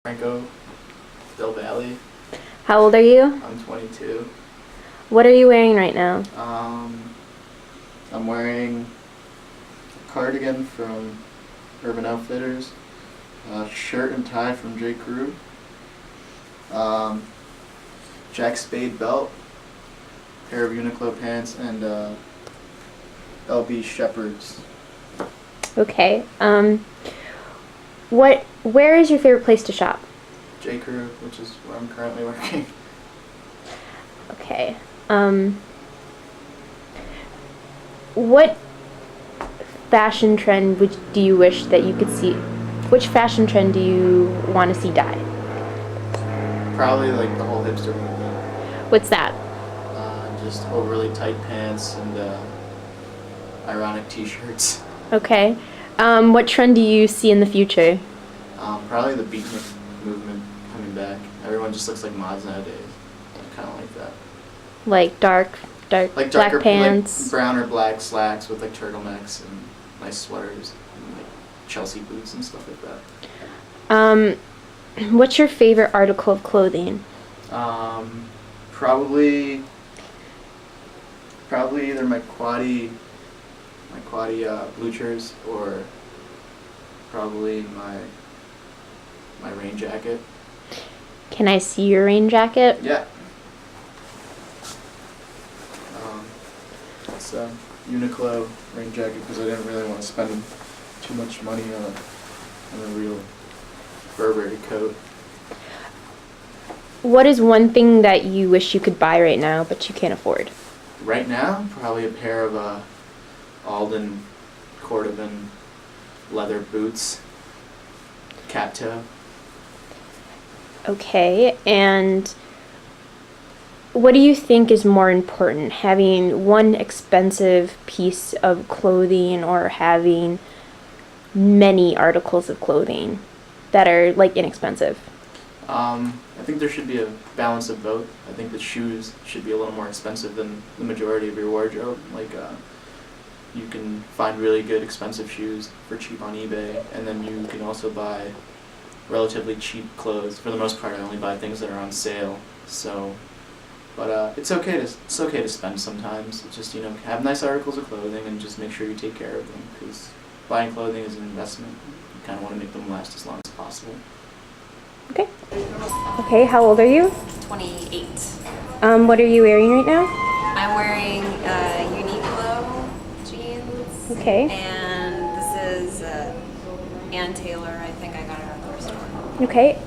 Franco, Del Valle. How old are you? I'm 22. What are you wearing right now? I'm wearing a cardigan from Urban Outfitters, a shirt and tie from J. Crew, Jack Spade belt, pair of Uniqlo pants, and LB Shepherds. Okay. Where is your favorite place to shop? J. Crew, which is where I'm currently working. Okay. What fashion trend do you wish that you could see? Which fashion trend do you want to see die? Probably like the whole hipster movement. What's that? Just overly tight pants and ironic t-shirts. Okay. What trend do you see in the future? Probably the beatnik movement coming back. Everyone just looks like mods nowadays. I kind of like that. Like dark Like black pants. like brown or black slacks with like turtlenecks and nice sweaters and like Chelsea boots and stuff like that. What's your favorite article of clothing? Probably either my quaddy Bluchers or probably my rain jacket. Can I see your rain jacket? Yeah. It's a Uniqlo rain jacket because I didn't really want to spend too much money on a real Burberry coat. What is one thing that you wish you could buy right now but you can't afford? Right now, probably a pair of Alden Cordovan leather boots, cat toe. Okay, and what do you think is more important, having one expensive piece of clothing or having many articles of clothing that are like inexpensive? I think there should be a balance of both. I think the shoes should be a little more expensive than the majority of your wardrobe. Like, you can find really good expensive shoes for cheap on eBay, and then you can also buy relatively cheap clothes. For the most part, I only buy things that are on sale. So, but it's okay to spend sometimes. It's just, have nice articles of clothing and just make sure you take care of them, because buying clothing is an investment. You kind of want to make them last as long as possible. Okay. Okay, how old are you? 28. What are you wearing right now? I'm wearing Uniqlo jeans. Okay. And this is Ann Taylor. I think I got it at the thrift store. Okay.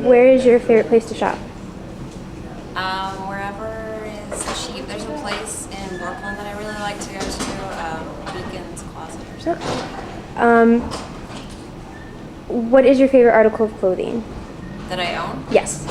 Where is your favorite place to shop? Wherever is cheap. There's a place in Brooklyn that I really like to go to, Beacon's Closet or something. What is your favorite article of clothing? That I own? Yes.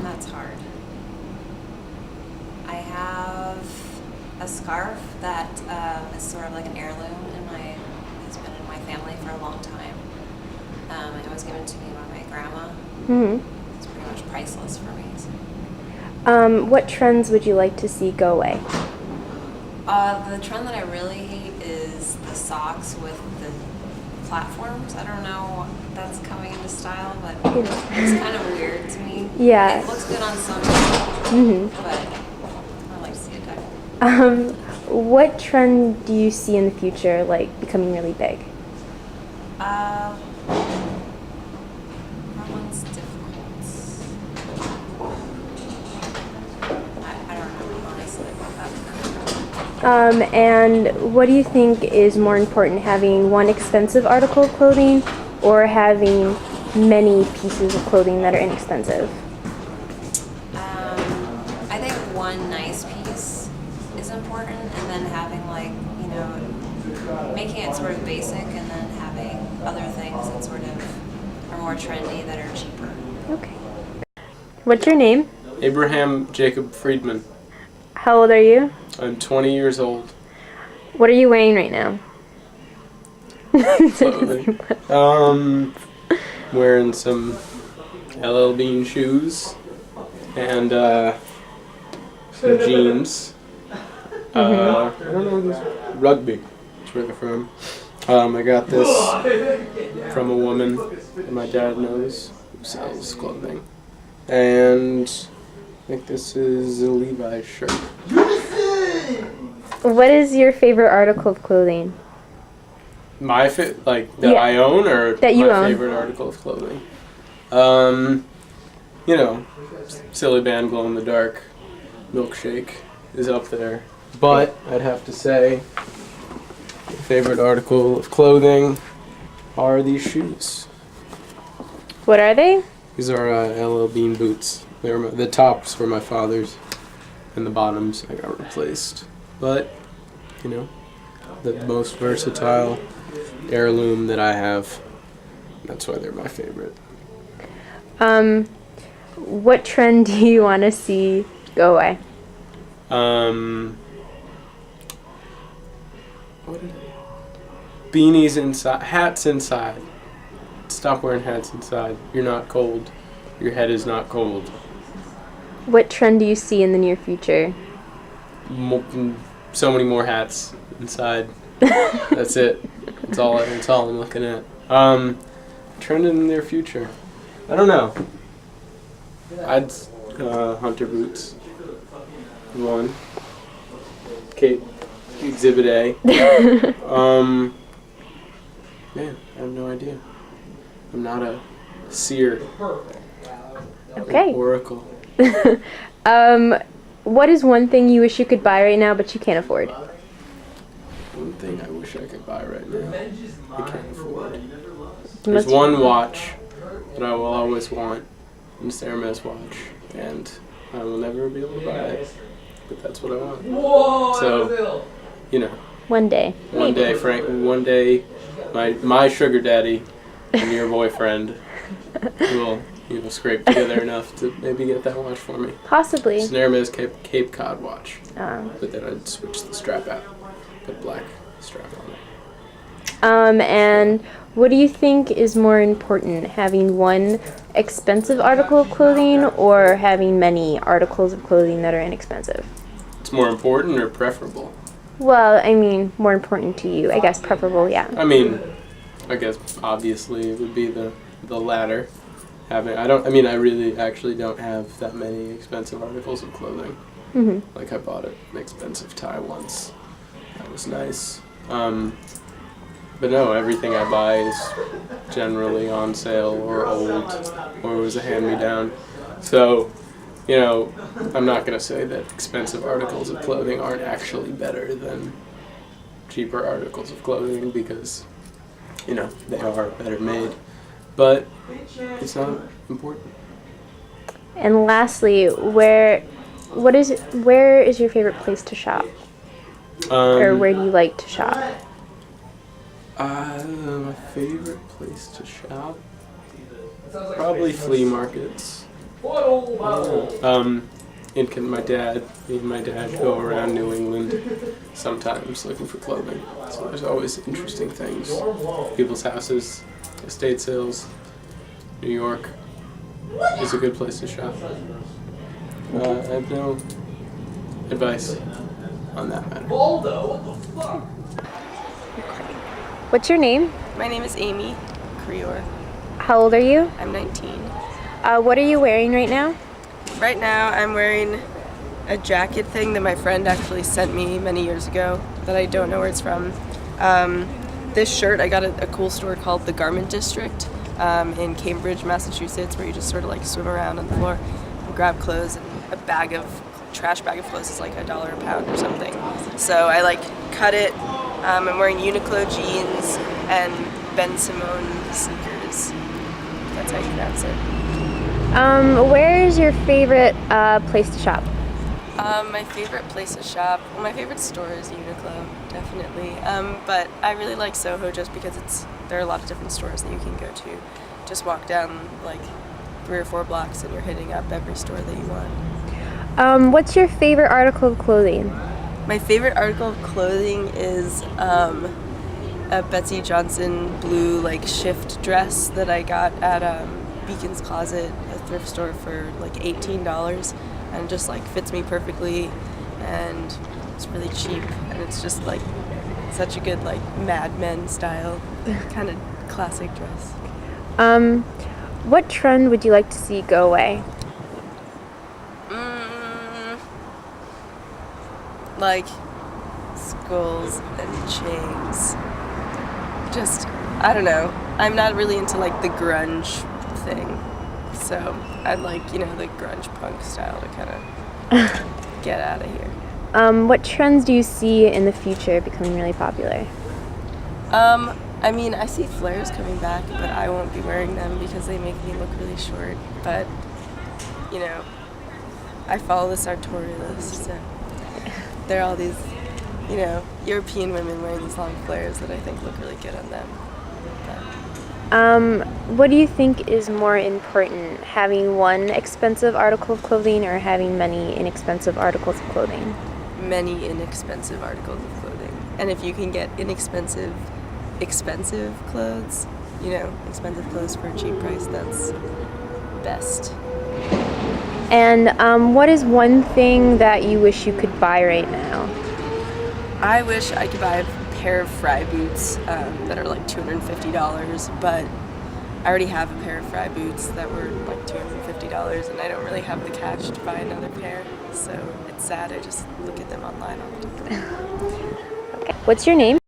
That's hard. I have a scarf that is sort of like an heirloom, and has been in my family for a long time. It was given to me by my grandma. Mm-hmm. It's pretty much priceless for me. So. What trends would you like to see go away? The trend that I really hate is the socks with the platforms. I don't know if that's coming into style, but it's kind of weird to me. Yeah. It looks good on some people, but I like to see it die. What trend do you see in the future, like, becoming really big? That one's difficult. I don't know, honestly, about that. And what do you think is more important, having one expensive article of clothing or having many pieces of clothing that are inexpensive? I think one nice piece is important, and then having making it sort of basic, and then having other things that sort of are more trendy that are cheaper. Okay. What's your name? Abraham Jacob Friedman. How old are you? I'm 20 years old. What are you wearing right now? Wearing some LL Bean shoes and some jeans. I don't know, this rugby. That's where they're from. I got this from a woman that my dad knows who sells clothing. And I think this is a Levi's shirt. What is your favorite article of clothing? My that Yeah. I own, or That you my own. favorite article of clothing? You know, Silly Band Glow in the Dark milkshake is up there. But I'd have to say, my favorite article of clothing are these shoes. What are they? These are LL Bean boots. The tops were my father's, and the bottoms I got replaced. But, you know, the most versatile heirloom that I have. That's why they're my favorite. What trend do you want to see go away? Beanies inside, hats inside. Stop wearing hats inside. You're not cold. Your head is not cold. What trend do you see in the near future? So many more hats inside. That's it. That's all I'm looking at. Trend in the near future. I don't know. I'd hunter boots. One. Kate. Exhibit A. Man, I have no idea. I'm not a seer. Okay. Oracle. What is one thing you wish you could buy right now but you can't afford? One thing I wish I could buy right now. I can't afford. There's one watch that I will always want. It's an Hermes watch. And I will never be able to buy it. But that's what I want. So, you know. One day. One day, Frank. One day, my sugar daddy and your boyfriend will scrape together enough to maybe get that watch for me. Possibly. It's an Hermes Cape Cod watch. But then I'd switch the strap out. Put a black strap on it. And what do you think is more important, having one expensive article of clothing or having many articles of clothing that are inexpensive? It's more important or preferable? Well, I mean, more important to you. I guess preferable, yeah. I mean, I guess obviously it would be the latter. I really actually don't have that many expensive articles of clothing. Mm-hmm. Like I bought an expensive tie once. That was nice. But no, everything I buy is generally on sale or old or was a hand-me-down. So, you know, I'm not going to say that expensive articles of clothing aren't actually better than cheaper articles of clothing because, you know, they are better made. But it's not important. And lastly, where is your favorite place to shop? Or where do you like to shop? My favorite place to shop? Probably flea markets. Me and my dad go around New England sometimes looking for clothing. So there's always interesting things. People's houses, estate sales. New York is a good place to shop. I have no advice on that matter. What's your name? My name is Amy Creor. How old are you? I'm 19. What are you wearing right now? Right now I'm wearing a jacket thing that my friend actually sent me many years ago that I don't know where it's from. This shirt I got at a cool store called the Garment District in Cambridge, Massachusetts, where you just sort of like swim around on the floor and grab clothes, and a trash bag of clothes is like $1 a pound or something. So I like cut it. I'm wearing Uniqlo jeans and Ben Simone sneakers. That's how you pronounce it. Where is your favorite place to shop? My favorite place to shop, well, my favorite store is Uniqlo, definitely. But I really like Soho just because there are a lot of different stores that you can go to. Just walk down like 3 or 4 blocks and you're hitting up every store that you want. What's your favorite article of clothing? My favorite article of clothing is a Betsy Johnson blue like shift dress that I got at Beacon's Closet, a thrift store, for like $18, and it just like fits me perfectly, and it's really cheap, and it's just like such a good like Mad Men style kind of classic dress. What trend would you like to see go away? Like skulls and chains. Just, I don't know. I'm not really into like the grunge thing. So I'd like, you know, the grunge punk style to kind of get out of here. What trends do you see in the future becoming really popular? I mean, I see flares coming back, but I won't be wearing them because they make me look really short. But, you know, I follow the sartorialist, so there are all these, you know, European women wearing these long flares that I think look really good on them. But What do you think is more important, having one expensive article of clothing or having many inexpensive articles of clothing? many inexpensive articles of clothing. And if you can get expensive clothes, you know, expensive clothes for a cheap price, that's best. And what is one thing that you wish you could buy right now? I wish I could buy a pair of Frye boots that are like $250, but I already have a pair of Frye boots that were like $250, and I don't really have the cash to buy another pair, so it's sad. I just look at them online all the time. Okay. What's your name?